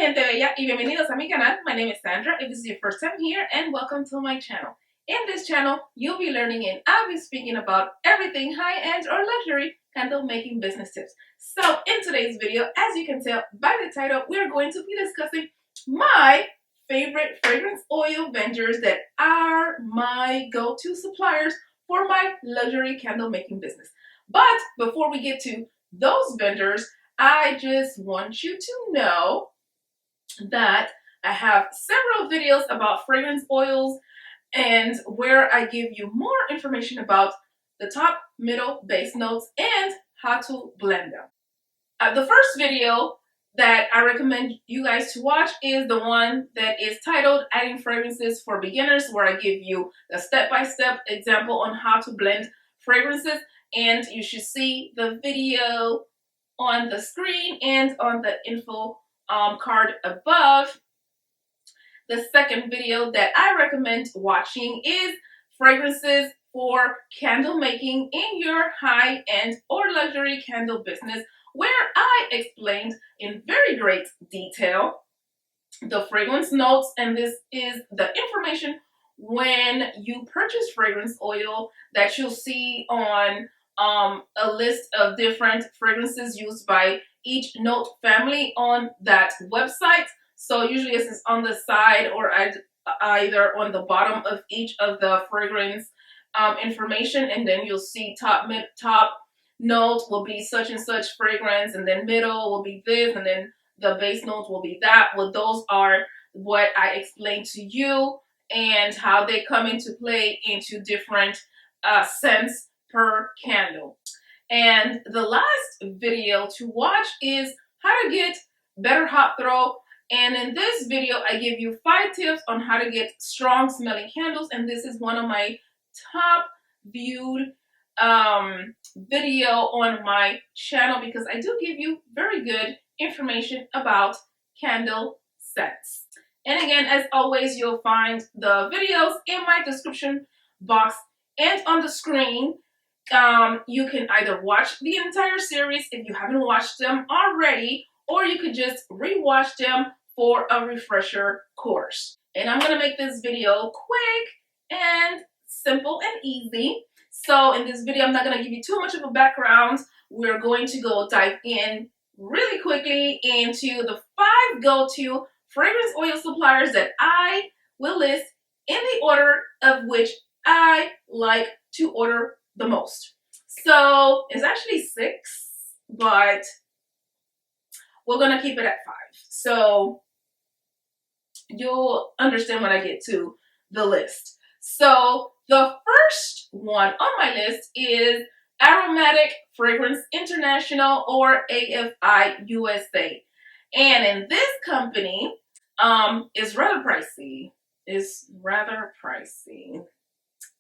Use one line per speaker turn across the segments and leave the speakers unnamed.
gente bella y bienvenidos a mi canal. My name is Sandra if this is your first time here, and welcome to my channel. In this channel, you'll be learning and I'll be speaking about everything high-end or luxury candle making business tips. So in today's video, as you can tell by the title, we're going to be discussing my favorite fragrance oil vendors that are my go-to suppliers for my luxury candle making business. But before we get to those vendors, I just want you to know that I have several videos about fragrance oils and where I give you more information about the top, middle, base notes and how to blend them. The first video that I recommend you guys to watch is the one that is titled Adding Fragrances for Beginners, where I give you a step-by-step example on how to blend fragrances, and you should see the video on the screen and on the info card above. The second video that I recommend watching is fragrances for candle making in your high-end or luxury candle business, where I explained in very great detail the fragrance notes, and this is the information when you purchase fragrance oil that you'll see on a list of different fragrances used by each note family on that website. So usually it's on the side or either on the bottom of each of the fragrance information, and then you'll see top note will be such and such fragrance, and then middle will be this, and then the base notes will be that. Well, those are what I explained to you and how they come into play into different scents per candle. And the last video to watch is how to get better hot throw. And in this video, I give you 5 tips on how to get strong smelling candles. And this is one of my top viewed video on my channel because I do give you very good information about candle scents. And again, as always, you'll find the videos in my description box and on the screen. You can either watch the entire series if you haven't watched them already, or you could just rewatch them for a refresher course. And I'm going to make this video quick and simple and easy. So in this video, I'm not going to give you too much of a background. We're going to go dive in really quickly into the 5 go-to fragrance oil suppliers that I will list in the order of which I like to order the most. So it's actually 6, but we're going to keep it at 5. So you'll understand when I get to the list. So the first one on my list is Aromatic Fragrance International, or AFI USA. And in this company, is rather pricey.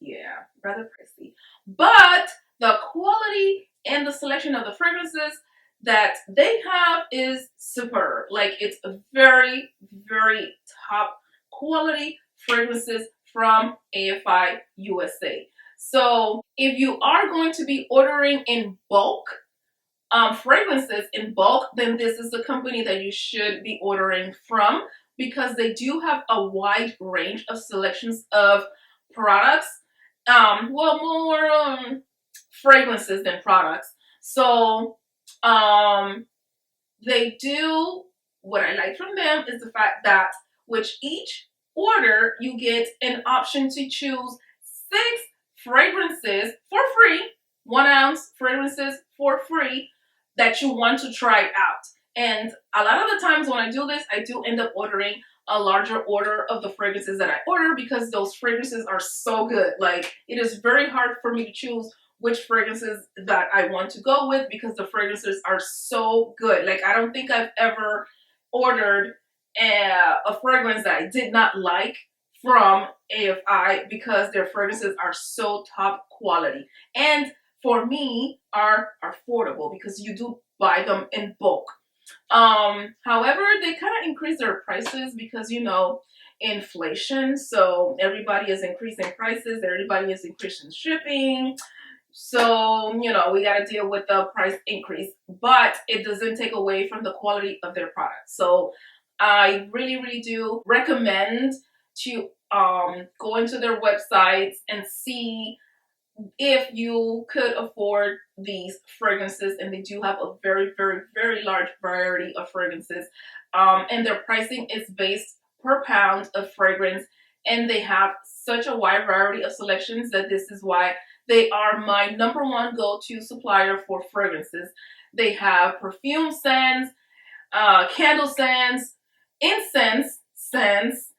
Yeah, rather pricey. But the quality and the selection of the fragrances that they have is superb. Like, it's a very, very top quality fragrances from AFI USA. So if you are going to be ordering in bulk, fragrances in bulk, then this is the company that you should be ordering from, because they do have a wide range of selections of products. More fragrances than products. So they do, what I like from them is the fact that with each order, you get an option to choose 6 fragrances for free, 1 ounce fragrances for free that you want to try out. And a lot of the times when I do this, I do end up ordering a larger order of the fragrances that I order because those fragrances are so good. Like, it is very hard for me to choose which fragrances that I want to go with because the fragrances are so good. Like, I don't think I've ever ordered a fragrance that I did not like from AFI because their fragrances are so top quality. And for me, are affordable because you do buy them in bulk. However, they kind of increase their prices because, you know, inflation. So everybody is increasing prices. Everybody is increasing shipping. So, you know, we got to deal with the price increase, but it doesn't take away from the quality of their product. So I really do recommend to go into their websites and see if you could afford these fragrances. And they do have a very large variety of fragrances, and their pricing is based per pound of fragrance, and they have such a wide variety of selections that this is why they are my number one go-to supplier for fragrances. They have perfume scents, candle scents, incense scents,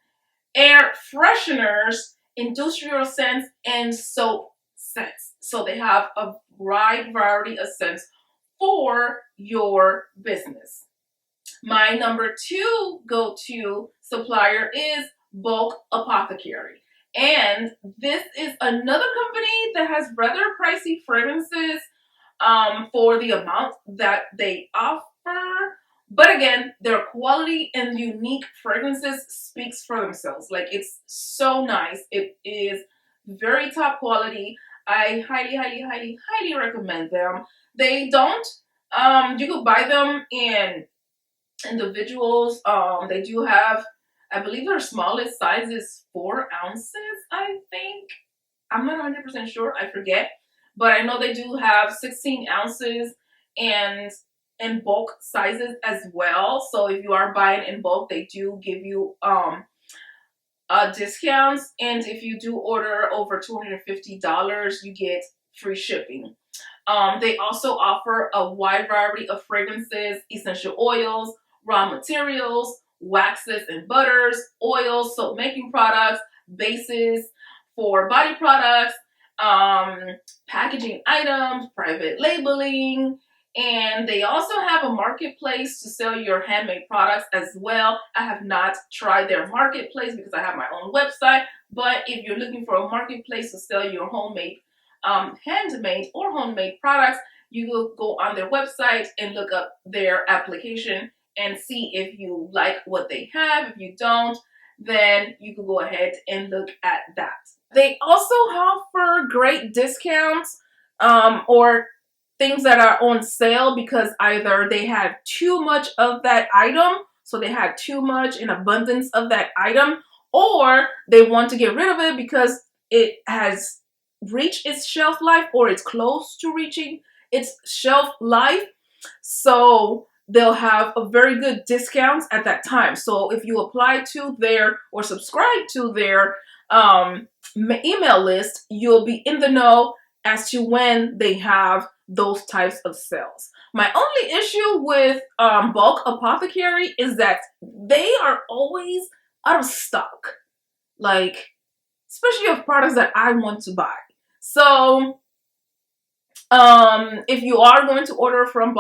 air fresheners, industrial scents, and soap scents. So they have a wide variety of scents for your business. My number two go-to supplier is Bulk Apothecary. And this is another company that has rather pricey fragrances for the amount that they offer. But again, their quality and unique fragrances speaks for themselves. Like, it's so nice. It is very top quality. I highly recommend them. They don't, you could buy them in individuals. They do have, I believe their smallest size is 4 ounces, I think. I'm not 100% sure, I forget. But I know they do have 16 ounces and in bulk sizes as well. So if you are buying in bulk, they do give you discounts. And if you do order over $250, you get free shipping. They also offer a wide variety of fragrances, essential oils, raw materials, waxes and butters, oils, soap making products, bases for body products, packaging items, private labeling, and they also have a marketplace to sell your handmade products as well. I have not tried their marketplace because I have my own website, but if you're looking for a marketplace to sell your homemade, handmade or homemade products, you will go on their website and look up their application and see if you like what they have. If you don't, then you can go ahead and look at that. They also offer great discounts or things that are on sale because either they have too much of that item, so they have too much in abundance of that item, or they want to get rid of it because it has reached its shelf life or it's close to reaching its shelf life. So they'll have a very good discounts at that time. So if you apply to their or subscribe to their email list, you'll be in the know as to when they have those types of sales. My only issue with Bulk Apothecary is that they are always out of stock, like especially of products that I want to buy. So if you are going to order from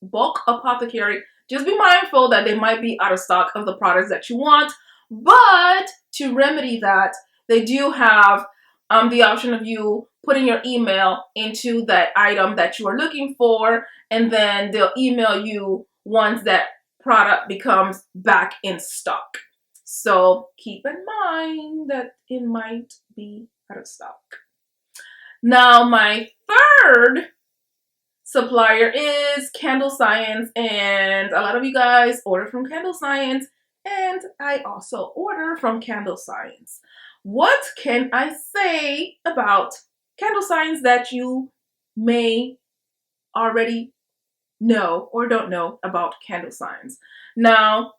Bulk Apothecary, just be mindful that they might be out of stock of the products that you want. But to remedy that, they do have the option of you putting your email into that item that you are looking for, and then they'll email you once that product becomes back in stock. So keep in mind that it might be out of stock. Now, my third supplier is Candle Science, and a lot of you guys order from Candle Science, and I also order from Candle Science. What can I say about Candle Science that you may already know or don't know about Candle Science? Now,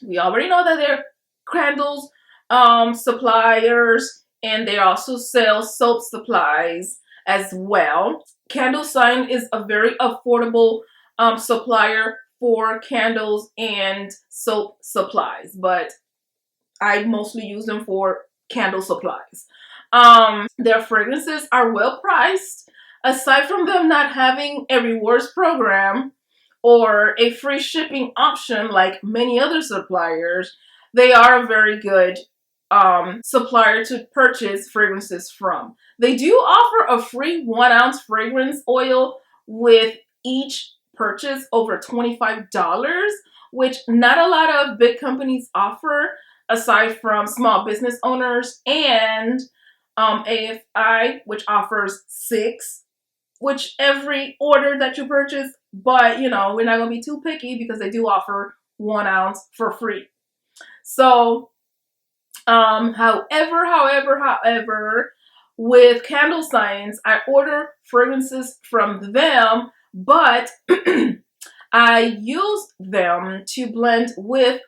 we already know that they're candles suppliers, and they also sell soap supplies as well. Candle Science is a very affordable supplier for candles and soap supplies, but I mostly use them for candle supplies. Their fragrances are well priced. Aside from them not having a rewards program or a free shipping option like many other suppliers, they are a very good supplier to purchase fragrances from. They do offer a free 1 ounce fragrance oil with each purchase over $25, which not a lot of big companies offer aside from small business owners, and AFI, which offers 6, which every order that you purchase. But you know, we're not gonna be too picky because they do offer 1 ounce for free. So, however, with Candle Science, I order fragrances from them, but I use them to blend with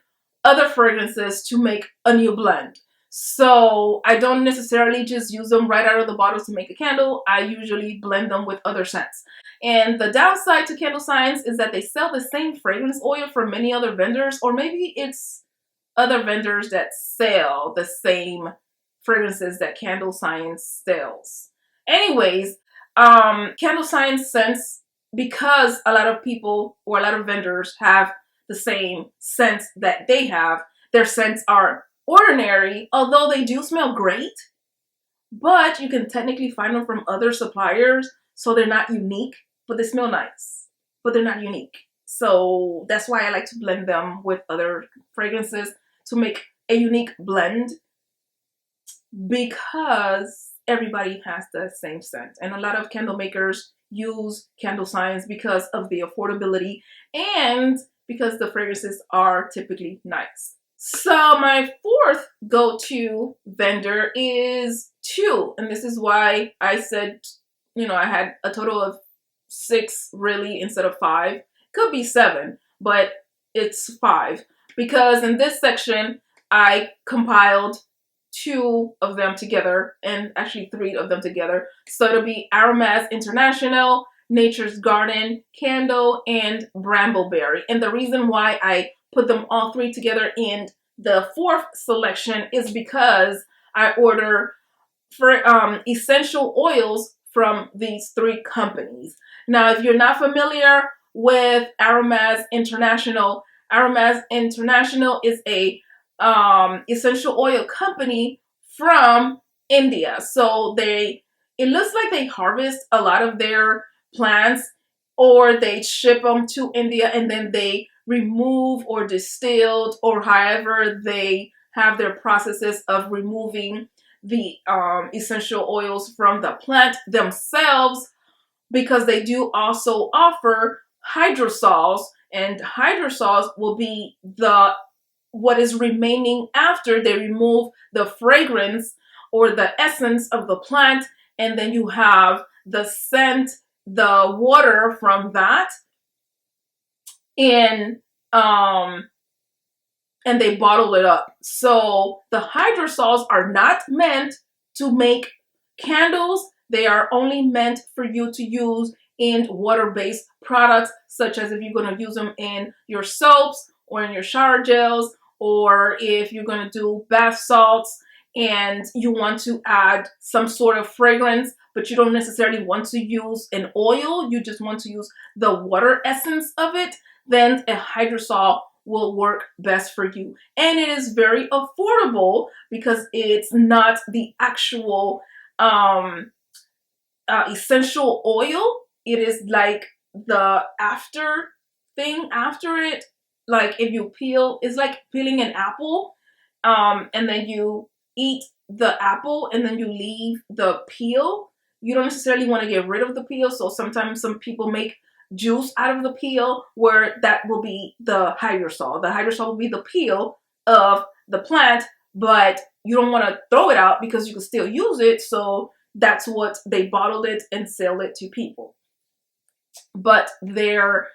other fragrances to make a new blend. So I don't necessarily just use them right out of the bottle to make a candle. I usually blend them with other scents. And the downside to Candle Science is that they sell the same fragrance oil from many other vendors, or maybe it's other vendors that sell the same fragrances that Candle Science sells. Anyways, Candle Science scents, because a lot of people or a lot of vendors have the same scents that they have, their scents are ordinary, although they do smell great, but you can technically find them from other suppliers, so they're not unique, but they smell nice, but they're not unique. So that's why I like to blend them with other fragrances to make a unique blend, because everybody has the same scent. And a lot of candle makers use Candle Science because of the affordability and because the fragrances are typically nice. So my fourth go-to vendor is Two. And this is why I said, I had a total of 6 really instead of 5. Could be 7, but it's 5. Because in this section, I compiled 2 of them together, and actually 3 of them together. So it'll be Aromaaz International, Nature's Garden, Candle, and Brambleberry. And the reason why I put them all 3 together in the 4th selection is because I order for essential oils from these 3 companies. Now, if you're not familiar with Aromaaz International is a essential oil company from India. So it looks like they harvest a lot of their plants, or they ship them to India and then they remove or distilled, or however they have their processes of removing the essential oils from the plant themselves, because they do also offer hydrosols, and hydrosols will be what is remaining after they remove the fragrance or the essence of the plant, and then you have the scent, the water from that, and they bottle it up. So the hydrosols are not meant to make candles. They are only meant for you to use in water-based products, such as if you're going to use them in your soaps or in your shower gels, or if you're going to do bath salts and you want to add some sort of fragrance, but you don't necessarily want to use an oil, you just want to use the water essence of it, then a hydrosol will work best for you. And it is very affordable because it's not the actual essential oil. It is like the after thing after it. Like if you peel, it's like peeling an apple, and then you eat the apple and then you leave the peel. You don't necessarily want to get rid of the peel, so sometimes some people make juice out of the peel, where that will be the hydrosol. The hydrosol will be the peel of the plant, but you don't want to throw it out because you can still use it, so that's what they bottled it and sell it to people. But their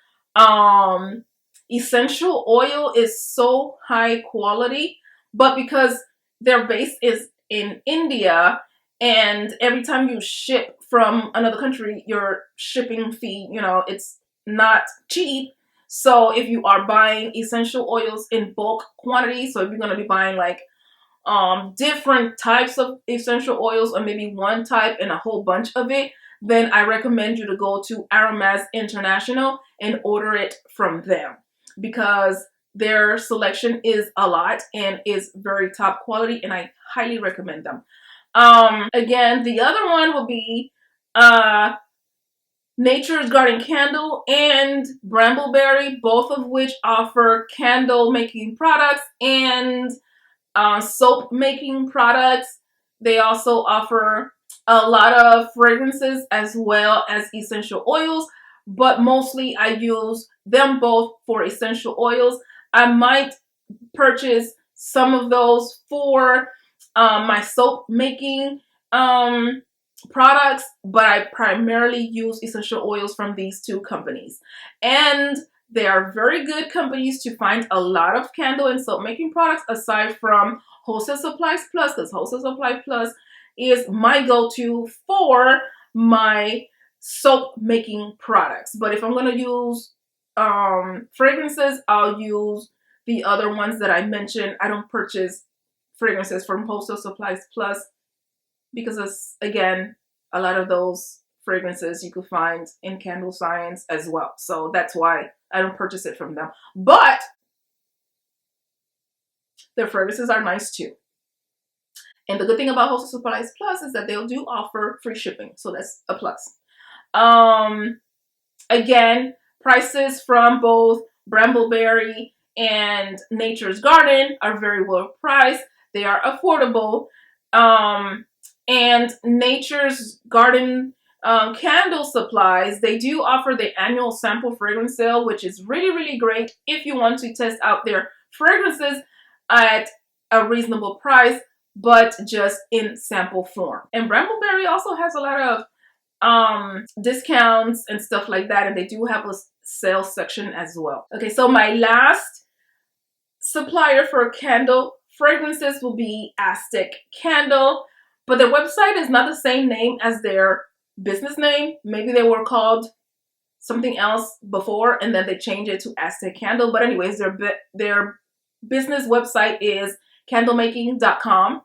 essential oil is so high quality, but because their base is in India, and every time you ship from another country, your shipping fee, it's not cheap. So if you are buying essential oils in bulk quantity, so if you're going to be buying like different types of essential oils, or maybe one type and a whole bunch of it, then I recommend you to go to Aromaaz International and order it from them, because their selection is a lot and is very top quality, and I highly recommend them. Again, the other one will be Nature's Garden Candle and Brambleberry, both of which offer candle making products and soap making products. They also offer a lot of fragrances as well as essential oils, but mostly I use them both for essential oils. I might purchase some of those for my soap making products, but I primarily use essential oils from these two companies. And they are very good companies to find a lot of candle and soap making products aside from Wholesale Supplies Plus, because Wholesale Supply Plus is my go-to for my soap making products. But if I'm going to use fragrances, I'll use the other ones that I mentioned. I don't purchase fragrances from Wholesale Supplies Plus because it's, again, a lot of those fragrances you could find in Candle Science as well. So that's why I don't purchase it from them. But their fragrances are nice too. And the good thing about Wholesale Supplies Plus is that they do offer free shipping. So that's a plus. Again, prices from both Brambleberry and Nature's Garden are very well priced. They are affordable. And Nature's Garden candle supplies, they do offer the annual sample fragrance sale, which is really, really great if you want to test out their fragrances at a reasonable price, but just in sample form. And Brambleberry also has a lot of discounts and stuff like that, and they do have a sales section as well. Okay, so my last supplier for candle fragrances will be Aztec Candle, but their website is not the same name as their business name. Maybe they were called something else before and then they changed it to Aztec Candle. But anyways, their business website is candlemaking.com.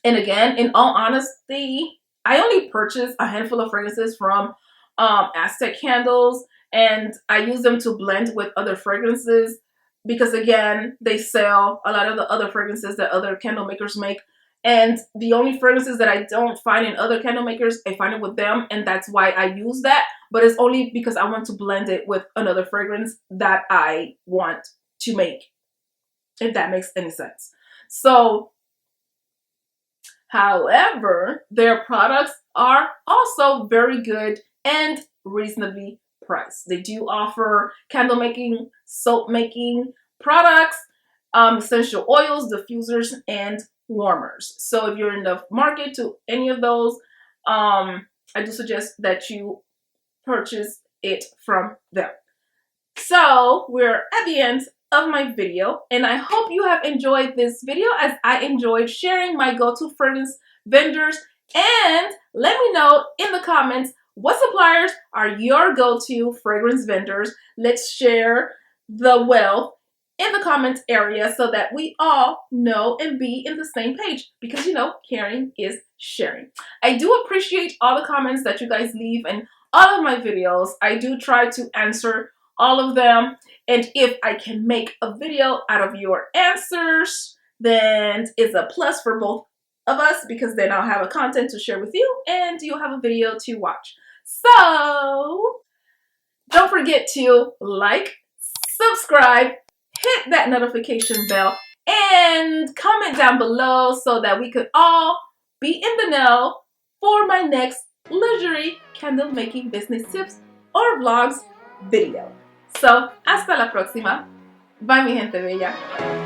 And again, in all honesty, I only purchased a handful of fragrances from Aztec Candles, and I use them to blend with other fragrances because, again, they sell a lot of the other fragrances that other candle makers make. And the only fragrances that I don't find in other candle makers, I find it with them, and that's why I use that. But it's only because I want to blend it with another fragrance that I want to make, if that makes any sense. So, however, their products are also very good and reasonably priced. They do offer candle making, soap making products, essential oils, diffusers, and warmers. So if you're in the market to any of those, I do suggest that you purchase it from them. So we're at the end of my video, and I hope you have enjoyed this video as I enjoyed sharing my go-to fragrance vendors. And let me know in the comments what suppliers are your go-to fragrance vendors. Let's share the wealth in the comments area so that we all know and be in the same page, because you know, caring is sharing. I do appreciate all the comments that you guys leave in all of my videos. I do try to answer all of them, and if I can make a video out of your answers, then it's a plus for both of us, because then I'll have a content to share with you and you'll have a video to watch. So don't forget to like, subscribe, hit that notification bell, and comment down below so that we could all be in the know for my next luxury candle making business tips or vlogs video. So, hasta la próxima. Bye, mi gente bella.